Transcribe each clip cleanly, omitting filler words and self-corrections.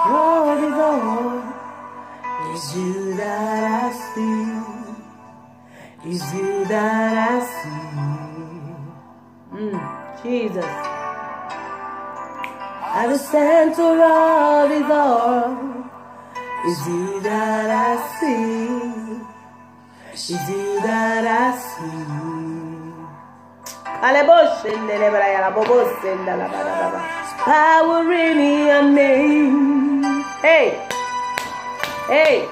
Lord is all. It's you that I see. It's you that I see. Jesus. At the center of it all. It's you that I see. It's you that I see. Power in your name. Hey, hey.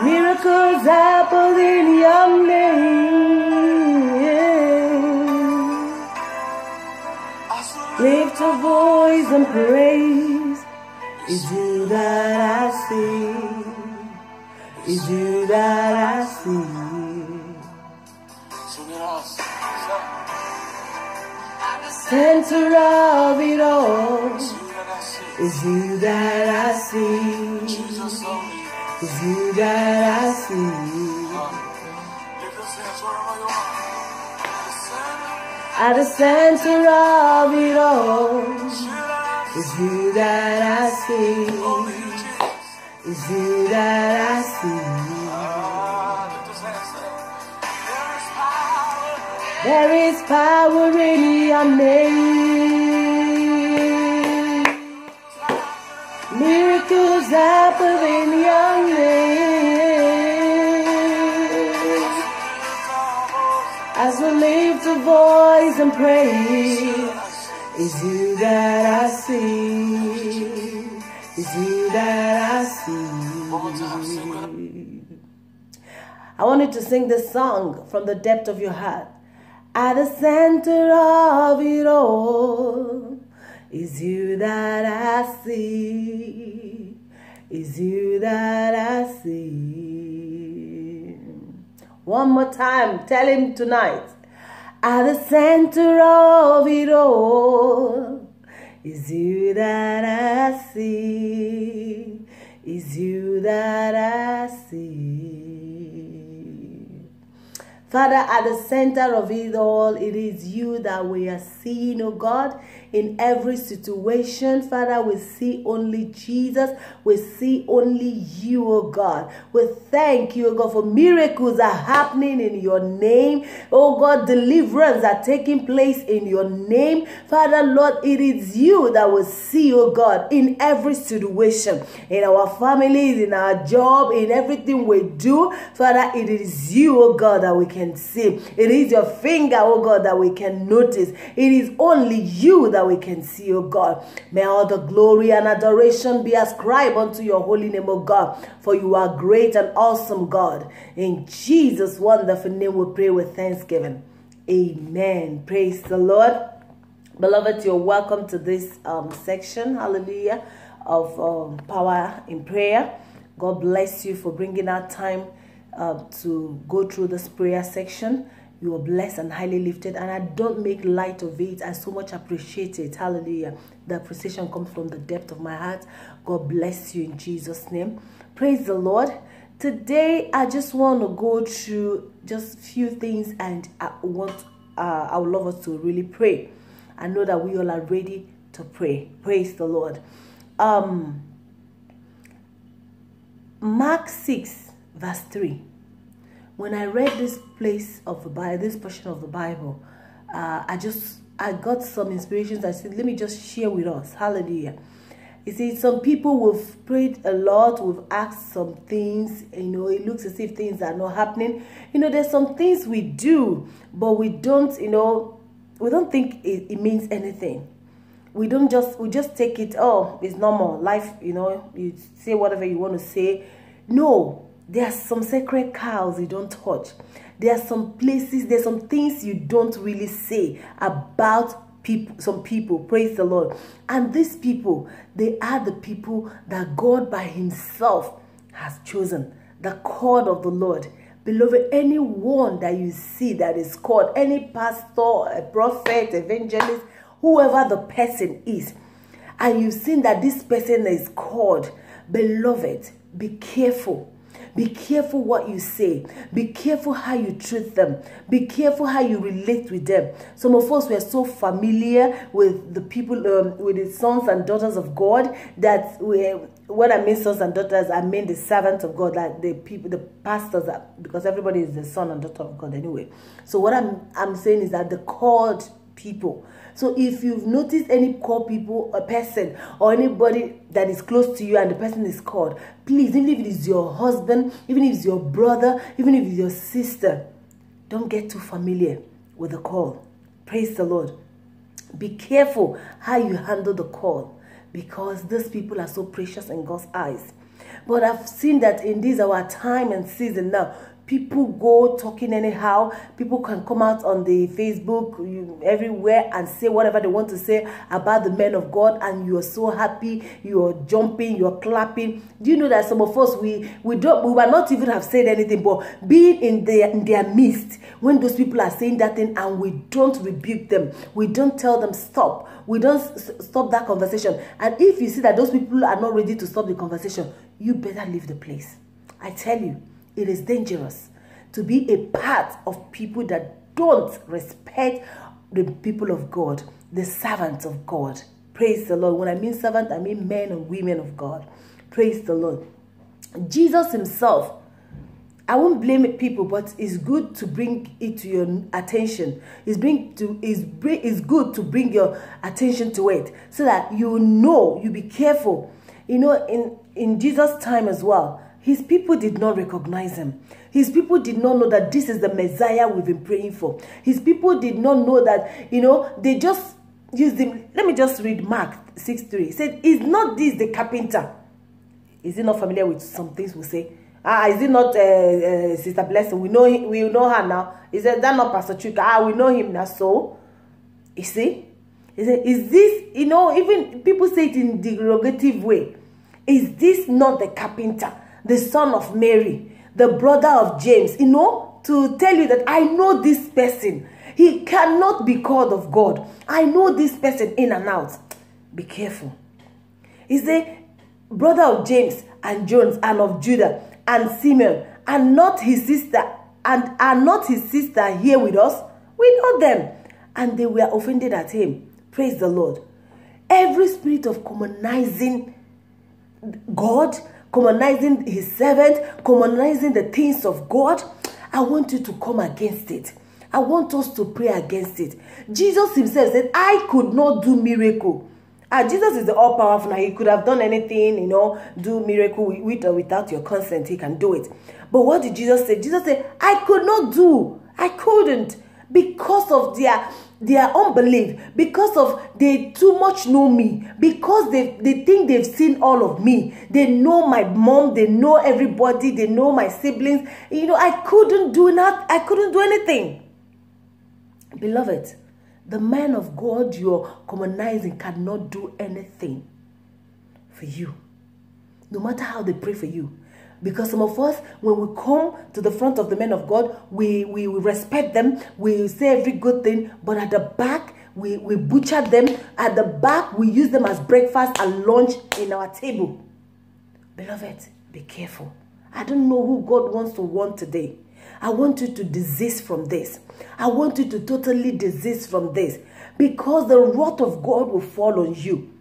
Miracles happen in your name. Lift a voice and praise. It's you that I see. It's you that I see. Center of it all. It's you that I see. It's you that I see. At the center of it all. It's you that I see. It's you that I see. There is power in your name. Miracles happen in your name. As we lift a voice and praise, it's you that I see. It's you that I see. I want you to sing this song from the depth of your heart. At the center of it all, is you that I see. Is you that I see. One more time, tell him tonight. At the center of it all, is you that I see. Is you that I see. Father, at the center of it all, it is you that we are seeing, oh God, in every situation. Father, we see only Jesus. We see only you, oh God. We thank you, oh God, for miracles are happening in your name. Oh God, deliverance are taking place in your name. Father, Lord, it is you that we see, oh God, in every situation, in our families, in our job, in everything we do. Father, it is you, oh God, that we can see. It is your finger, oh God, that we can notice. It is only you that we can see, oh God. May all the glory and adoration be ascribed unto your holy name, oh God, for you are great and awesome, God. In Jesus' wonderful name we pray with thanksgiving. Amen. Praise the Lord. Beloved, you're welcome to this section, hallelujah, of Power in Prayer. God bless you for bringing out time to go through this prayer section. You are blessed and highly lifted, and I don't make light of it. I so much appreciate it. Hallelujah. The appreciation comes from the depth of my heart. God bless you in Jesus' name. Praise the Lord. Today, I just want to go through just a few things, and I would love us to really pray. I know that we all are ready to pray. Praise the Lord. Mark 6, verse 3. When I read this place of the Bible, this portion of the Bible, I got some inspirations. I said, let me just share with us. Hallelujah. You see, some people we've prayed a lot, we've asked some things, you know, it looks as if things are not happening. You know, there's some things we do, but we don't, you know, we don't think it means anything. We just take it, oh, it's normal. Life, you know, you say whatever you want to say. No. There are some sacred cows you don't touch. There are some places, there's some things you don't really say about people, some people. Praise the Lord. And these people, they are the people that God by himself has chosen. The called of the Lord. Beloved, anyone that you see that is called, any pastor, a prophet, evangelist, whoever the person is, and you've seen that this person is called, beloved, be careful. Be careful what you say. Be careful how you treat them. Be careful how you relate with them. Some of us were so familiar with the people, with the sons and daughters of God, that when I mean sons and daughters, I mean the servants of God, like the people, the pastors, because everybody is the son and daughter of God anyway. So what I'm saying is that the called people. So if you've noticed any called people, a person or anybody that is close to you and the person is called, please, even if it is your husband, even if it's your brother, even if it's your sister, don't get too familiar with the call. Praise the Lord. Be careful how you handle the call, because these people are so precious in God's eyes. But I've seen that in this our time and season now, people go talking anyhow. People can come out on the Facebook, everywhere, and say whatever they want to say about the men of God, and you are so happy, you are jumping, you are clapping. Do you know that some of us, we might not even have said anything, but being in their midst, when those people are saying that thing and we don't rebuke them, we don't tell them stop, we don't stop that conversation. And if you see that those people are not ready to stop the conversation, you better leave the place. I tell you, it is dangerous to be a part of people that don't respect the people of God, the servants of God. Praise the Lord. When I mean servant, I mean men and women of God. Praise the Lord. Jesus himself, I won't blame people, but it's good to bring it to your attention. It's good to bring your attention to it, so that you know, you be careful. You know, in Jesus' time as well, his people did not recognize him. His people did not know that this is the Messiah we've been praying for. His people did not know that, you know, they just used him. Let me just read Mark 6:3. It said, is not this the carpenter? Is he not familiar with some things we say? Is it not Sister Blessing? We know her now. Is that not Pastor Chuka? We know him now. So, you see? Is this, you know, even people say it in the derogative way. Is this not the carpenter, the son of Mary, the brother of James? You know, to tell you that I know this person. He cannot be called of God. I know this person in and out. Be careful. Is the brother of James and Jones and of Judah and Simeon, and not his sister, and are not his sister here with us? We know them. And they were offended at him. Praise the Lord. Every spirit of commonizing God, commonizing his servant, commonizing the things of God, I want you to come against it. I want us to pray against it. Jesus himself said, I could not do miracle. Jesus is the all-powerful. He could have done anything, you know, do miracle with or without your consent. He can do it. But what did Jesus say? Jesus said, I could not do. I couldn't, because of their unbelief, because of they too much know me, because they think they've seen all of me. They know my mom, they know everybody, they know my siblings. You know, I couldn't do anything. Beloved, the man of God you're commonizing cannot do anything for you, no matter how they pray for you. Because some of us, when we come to the front of the men of God, we respect them, we say every good thing, but at the back, we butcher them. At the back, we use them as breakfast and lunch in our table. Beloved, be careful. I don't know who God wants to warn today. I want you to desist from this. I want you to totally desist from this, because the wrath of God will fall on you.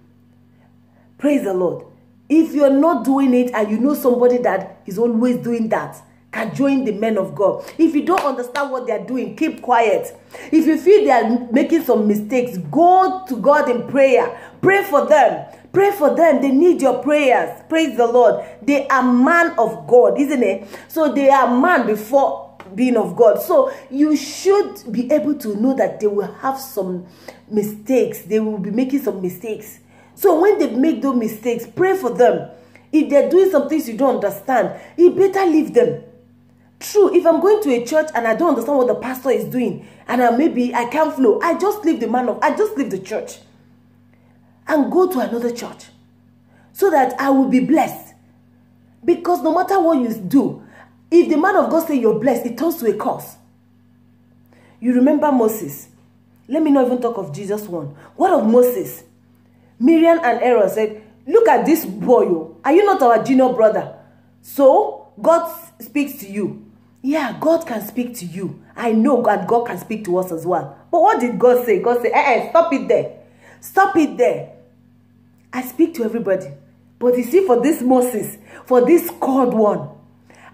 Praise the Lord. If you're not doing it and you know somebody that is always doing that, can join the men of God. If you don't understand what they're doing, keep quiet. If you feel they are making some mistakes, go to God in prayer. Pray for them. Pray for them. They need your prayers. Praise the Lord. They are man of God, isn't it? So they are man before being of God. So you should be able to know that they will have some mistakes. They will be making some mistakes. So when they make those mistakes, pray for them. If they're doing some things you don't understand, you better leave them. True, if I'm going to a church and I don't understand what the pastor is doing, and maybe I can't flow, I just leave the church and go to another church, so that I will be blessed. Because no matter what you do, if the man of God says you're blessed, it turns to a curse. You remember Moses. Let me not even talk of Jesus one. What of Moses? Miriam and Aaron said, look at this boy. Are you not our junior brother? So God speaks to you. Yeah, God can speak to you. I know God can speak to us as well. But what did God say? God said, stop it there. Stop it there. I speak to everybody. But you see, for this Moses, for this called one,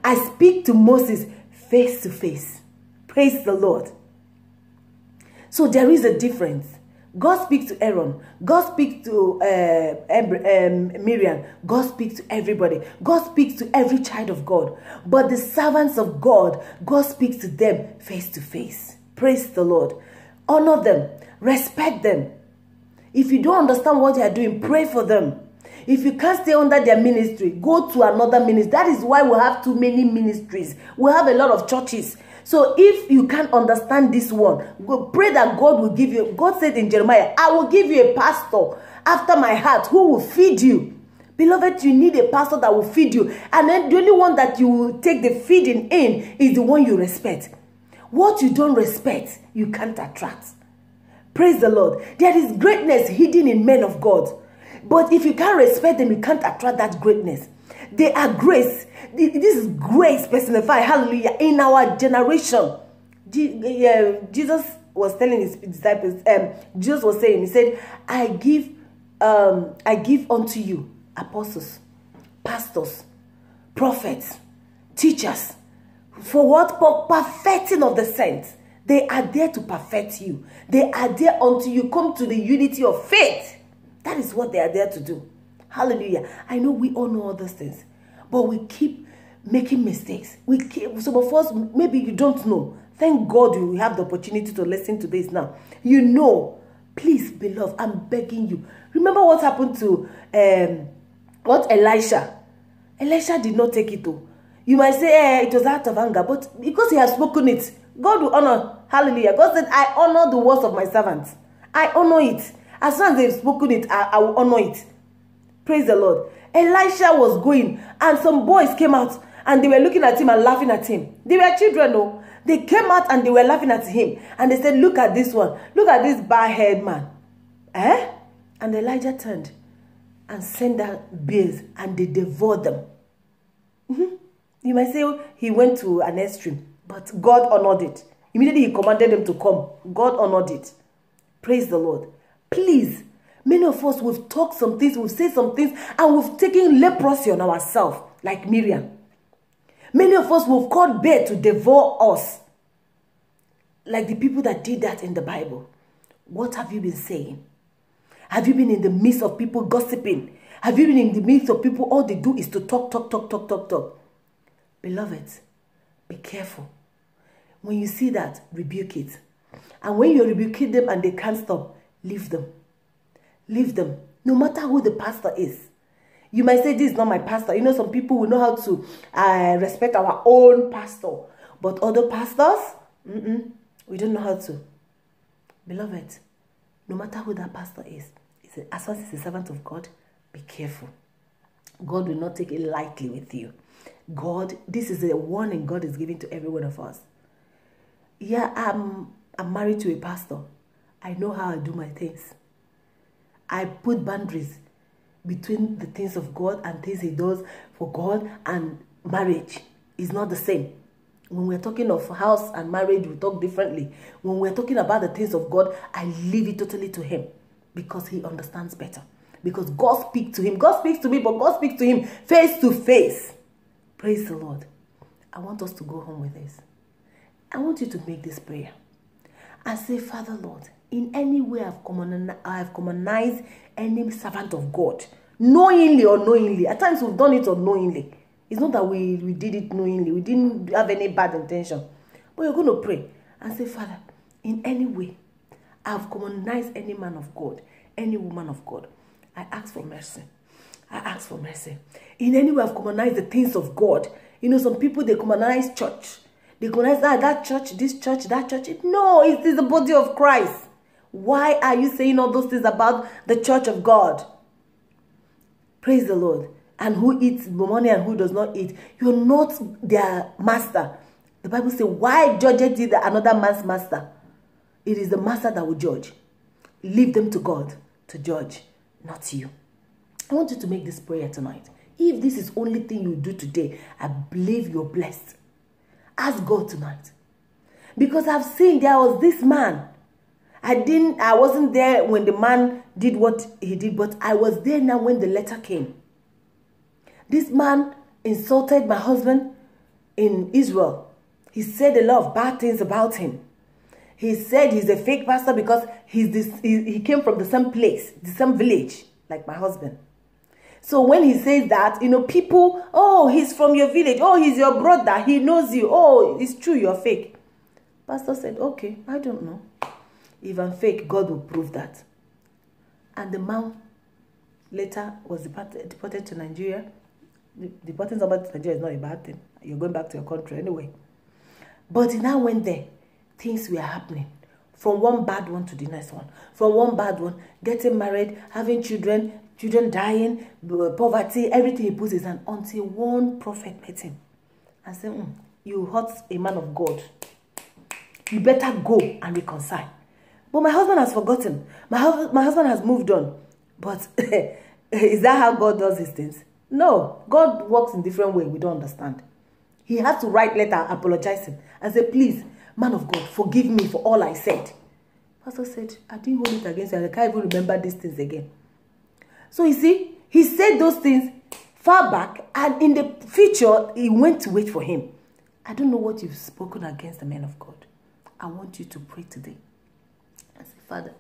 I speak to Moses face to face. Praise the Lord. So there is a difference. God speaks to Aaron. God speaks to Miriam. God speaks to everybody. God speaks to every child of God. But the servants of God, God speaks to them face to face. Praise the Lord. Honor them. Respect them. If you don't understand what they are doing, pray for them. If you can't stay under their ministry, go to another ministry. That is why we have too many ministries. We have a lot of churches. So if you can't understand this one, go pray that God will give you. God said in Jeremiah, I will give you a pastor after my heart who will feed you. Beloved, you need a pastor that will feed you. And then the only one that you will take the feeding in is the one you respect. What you don't respect, you can't attract. Praise the Lord. There is greatness hidden in men of God. But if you can't respect them, you can't attract that greatness. They are grace. This is grace personified, hallelujah, in our generation. Jesus was telling his disciples, Jesus was saying, he said, I give unto you apostles, pastors, prophets, teachers. For what? For perfecting of the saints. They are there to perfect you. They are there until you come to the unity of faith. That is what they are there to do. Hallelujah. I know we all know all those things, but we keep making mistakes. Some of us, maybe you don't know. Thank God you have the opportunity to listen to this now. You know, please, beloved, I'm begging you. Remember what happened to Elisha? Elisha did not take it though. You might say it was out of anger, but because he has spoken it, God will honor. Hallelujah. God said, I honor the words of my servants. I honor it. As soon as they've spoken it, I will honor it. Praise the Lord. Elisha was going, and some boys came out, and they were looking at him and laughing at him. They were children, no? They came out and they were laughing at him. And they said, look at this one. Look at this bare-haired man. Eh? And Elijah turned and sent out bears, and they devoured them. You might say he went to an extreme, but God honored it. Immediately he commanded them to come. God honored it. Praise the Lord. Please, many of us, we've talked some things, we've said some things, and we've taken leprosy on ourselves, like Miriam. Many of us, we've called bear to devour us, like the people that did that in the Bible. What have you been saying? Have you been in the midst of people gossiping? Have you been in the midst of people, all they do is to talk? Beloved, be careful. When you see that, rebuke it. And when you're rebuking them and they can't stop, leave them. Leave them. No matter who the pastor is. You might say, this is not my pastor. You know, some people will know how to respect our own pastor. But other pastors, we don't know how to. Beloved, no matter who that pastor is, as long as he's a servant of God, be careful. God will not take it lightly with you. God, this is a warning God is giving to every one of us. Yeah, I'm married to a pastor. I know how I do my things. I put boundaries between the things of God and things he does for God, and marriage is not the same. When we're talking of house and marriage, we talk differently. When we're talking about the things of God, I leave it totally to him because he understands better. Because God speaks to him. God speaks to me, but God speaks to him face to face. Praise the Lord. I want us to go home with this. I want you to make this prayer and say, Father Lord, in any way I have commonized any servant of God, knowingly or unknowingly. At times we've done it unknowingly. It's not that we did it knowingly. We didn't have any bad intention. But you're going to pray and say, Father, in any way I have commonized any man of God, any woman of God, I ask for mercy. I ask for mercy. In any way I've commonized the things of God. You know, some people, they commonize church. They commonize that church, this church, that church. No, it is the body of Christ. Why are you saying all those things about the church of God? Praise the Lord. And who eats money and who does not eat. You're not their master. The Bible says, why judgeth ye another man's master? It is the master that will judge. Leave them to God to judge, not you. I want you to make this prayer tonight. If this is only thing you do today, I believe you're blessed. Ask God tonight. Because I've seen there was this man. I wasn't there when the man did what he did, but I was there now when the letter came. This man insulted my husband in Israel. He said a lot of bad things about him. He said he's a fake pastor because he came from the same place, the same village, like my husband. So when he says that, you know, people, oh, he's from your village. Oh, he's your brother. He knows you. Oh, it's true, you're fake. Pastor said, okay, I don't know. If I'm fake, God will prove that. And the man later was deported to Nigeria. Deporting somebody to Nigeria is not a bad thing. You're going back to your country anyway. But he now went there. Things were happening. From one bad one to the next one. From one bad one, getting married, having children dying, poverty, everything he puts his hand until one prophet met him and said, you hurt a man of God. You better go and reconcile. But my husband has forgotten. My husband has moved on. But is that how God does these things? No. God works in different ways. We don't understand. He has to write letter apologizing and say, please, man of God, forgive me for all I said. Pastor said, I didn't hold it against you. I can't even remember these things again. So you see, he said those things far back, and in the future, he went to wait for him. I don't know what you've spoken against the man of God. I want you to pray today. I say, Father,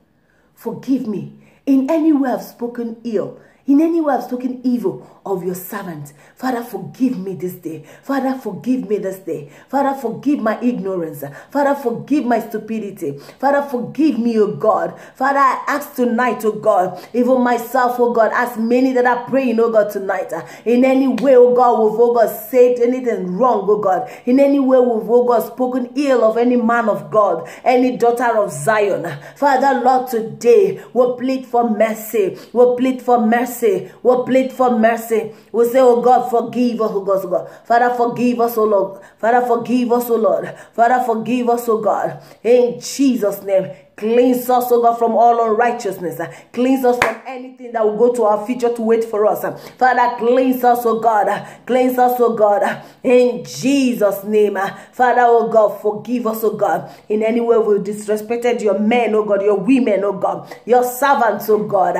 forgive me in any way I've spoken ill, in any way I've spoken evil of your servant. Father, forgive me this day. Father, forgive me this day. Father, forgive my ignorance. Father, forgive my stupidity. Father, forgive me, oh God. Father, I ask tonight, oh God, even myself, oh God, as many that are praying, oh God, tonight, in any way, oh God, we've, oh God, said anything wrong, oh God, in any way we've, oh God, spoken ill of any man of God, any daughter of Zion. Father, Lord, today, we'll plead for mercy. We'll plead for mercy. We'll plead for mercy. We say, oh God, forgive us, oh God. Father, forgive us, oh Lord. Father, forgive us, oh Lord. Father, forgive us, oh God. In Jesus' name. Cleanse us, oh God, from all unrighteousness. Cleanse us from anything that will go to our future to wait for us. Father, cleanse us, oh God. Cleanse us, oh God. In Jesus' name. Father, oh God, forgive us, oh God. In any way we disrespected your men, oh God, your women, oh God, your servants, oh God.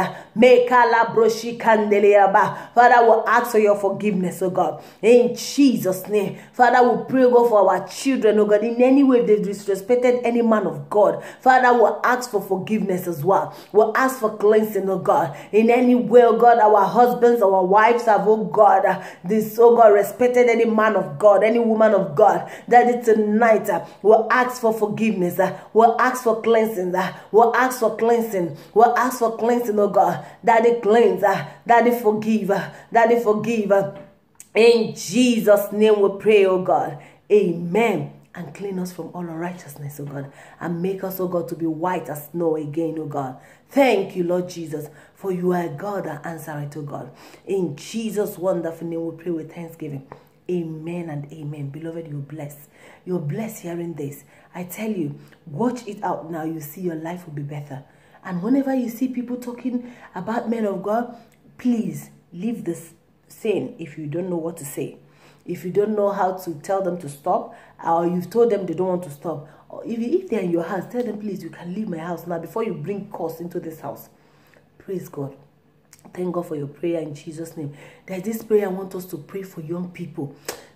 Father, we'll ask for your forgiveness, oh God. In Jesus' name. Father, we pray, God, for our children, oh God. In any way they've disrespected any man of God. Father, we'll ask for forgiveness as well. We'll ask for cleansing, oh God. In any way, oh God, our husbands, our wives have, oh God, this, oh God, respected any man of God, any woman of God. That tonight, we'll ask for forgiveness. We'll ask for cleansing. We'll ask for cleansing. We'll ask for cleansing, oh God. Daddy, cleanse. Daddy, forgive. Daddy, forgive. In Jesus' name we pray, oh God. Amen. And clean us from all unrighteousness, oh God. And make us, oh God, to be white as snow again, oh God. Thank you, Lord Jesus, for you are God that answer it, oh God. In Jesus' wonderful name we pray with thanksgiving. Amen and amen. Beloved, you're blessed. You're blessed hearing this. I tell you, watch it out now. You see your life will be better. And whenever you see people talking about men of God, please leave this saying if you don't know what to say. If you don't know how to tell them to stop, or you've told them they don't want to stop, or if they're in your house, tell them, please, you can leave my house now before you bring curse into this house. Praise God. Thank God for your prayer in Jesus' name. There's this prayer I want us to pray for young people.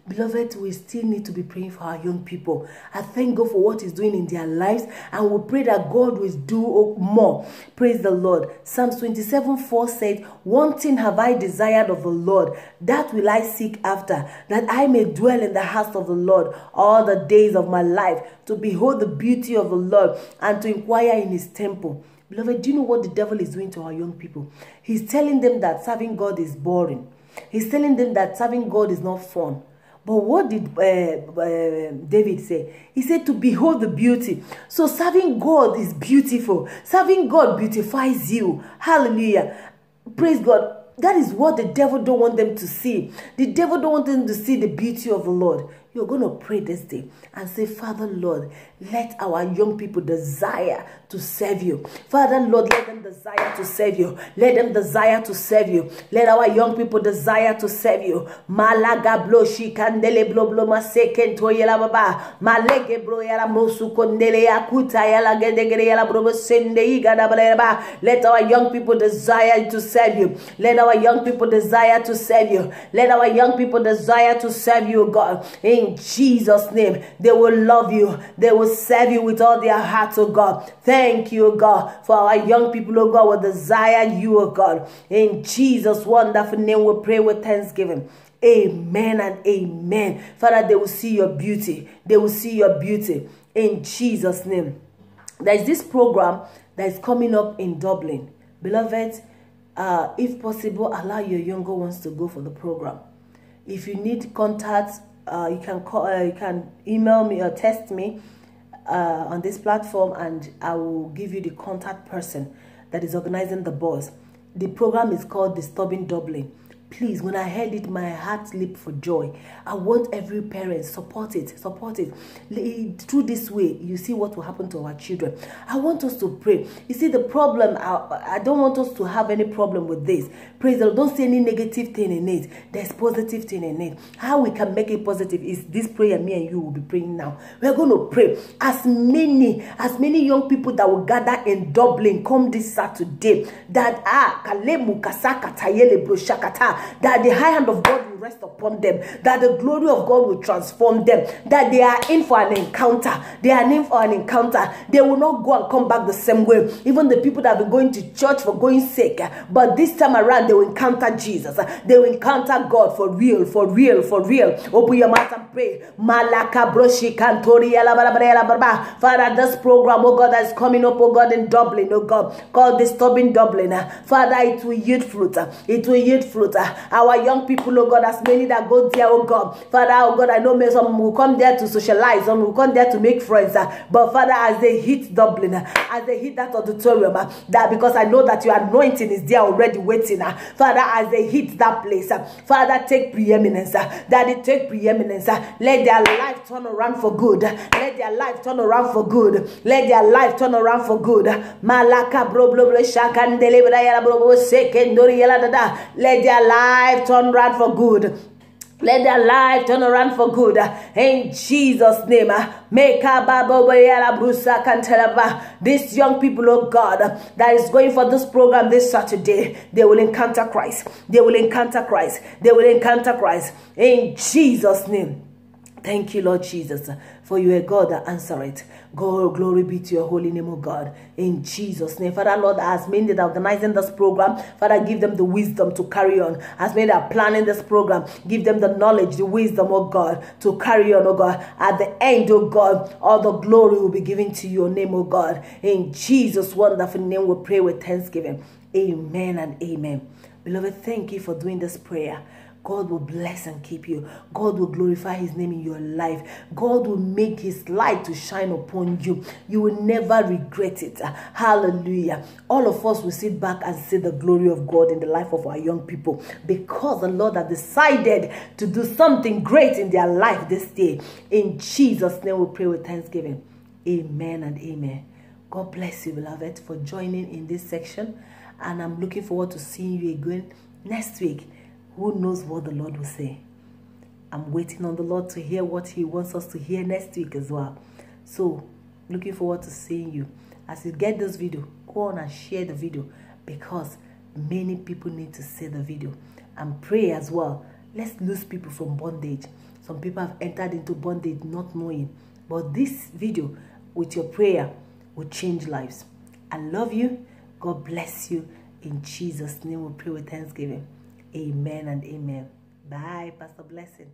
Beloved, we still need to be praying for our young people. I thank God for what He's doing in their lives, and we pray that God will do more. Praise the Lord. Psalms 27:4 said, one thing have I desired of the Lord, that will I seek after, that I may dwell in the house of the Lord all the days of my life, to behold the beauty of the Lord and to inquire in His temple. Beloved, do you know what the devil is doing to our young people? He's telling them that serving God is boring. He's telling them that serving God is not fun. But what did David say? He said to behold the beauty. So serving God is beautiful. Serving God beautifies you. Hallelujah. Praise God. That is what the devil don't want them to see. The devil don't want them to see the beauty of the Lord. You're going to pray this day and say, Father, Lord, let our young people desire to serve you. Father, Lord, let them desire to serve you. Let them desire to serve you. Let our young people desire to serve you. Malaga blo shikandele blo blo masekento yela baba. Malege bro yala mosu kondele yakuta yala gedegere yala bro sende igada baba. Let our young people desire to serve you. Let our young people desire to serve you. Let our young people desire to serve you, God. In Jesus' name, they will love you. They will serve you with all their hearts, oh God. Thank you, God, for our young people, oh God, will desire you, oh God. In Jesus' wonderful name, we pray with thanksgiving. Amen and amen. Father, they will see your beauty. They will see your beauty. In Jesus' name. There is this program that is coming up in Dublin. Beloved, if possible, allow your younger ones to go for the program. If you need contacts, you can call, you can email me or text me on this platform, and I will give you the contact person that is organizing the bus. The program is called Disturbing Dublin. Please, when I heard it, my heart leaped for joy. I want every parent, support it, support it. Through this way, you see what will happen to our children. I want us to pray. You see, the problem, I don't want us to have any problem with this. Praise the Lord. Don't see any negative thing in it. There's positive thing in it. How we can make it positive is this prayer me and you will be praying now. We're going to pray. As many young people that will gather in Dublin come this Saturday, that that the high hand of God will rest upon them, that the glory of God will transform them, that they are in for an encounter. They are in for an encounter. They will not go and come back the same way. Even the people that have been going to church for going sake, but this time around they will encounter Jesus. They will encounter God for real, for real, for real. Open your mouth and pray. Father, this program, oh God, that is coming up, oh God, in Dublin, oh God, called Disturbing Dublin. Father, it will yield fruit. It will yield fruit. Our young people, oh God, as many that go there, oh God. Father, oh God, I know some will come there to socialize, some will come there to make friends. But Father, as they hit Dublin, as they hit that auditorium, that because I know that your anointing is there already waiting. Father, as they hit that place, Father, take preeminence. Daddy, take preeminence. Let their life turn around for good. Let their life turn around for good. Let their life turn around for good. Malaka bro bro bro shakandele bra bro bro sekendori yala dada. Let their life turn around for good. Let their life turn around for good. In Jesus' name. These young people, oh God, that is going for this program this Saturday, they will encounter Christ. They will encounter Christ. They will encounter Christ. In Jesus' name. Thank you, Lord Jesus, for you are God that answer it. God, glory be to your holy name, oh God. In Jesus' name. Father, Lord, as many that are organizing this program, Father, give them the wisdom to carry on. As many that are planning this program, give them the knowledge, the wisdom, oh God, to carry on, oh God. At the end, oh God, all the glory will be given to your name, oh God. In Jesus' wonderful name, we pray with thanksgiving. Amen and amen. Beloved, thank you for doing this prayer. God will bless and keep you. God will glorify his name in your life. God will make his light to shine upon you. You will never regret it. Hallelujah. All of us will sit back and see the glory of God in the life of our young people, because the Lord has decided to do something great in their life this day. In Jesus' name we pray with thanksgiving. Amen and amen. God bless you, beloved, for joining in this section. And I'm looking forward to seeing you again next week. Who knows what the Lord will say? I'm waiting on the Lord to hear what he wants us to hear next week as well. So, looking forward to seeing you. As you get this video, go on and share the video, because many people need to see the video. And pray as well. Let's lose people from bondage. Some people have entered into bondage not knowing. But this video, with your prayer, will change lives. I love you. God bless you. In Jesus' name we pray with thanksgiving. Amen and amen. Bye, Pastor Blessing.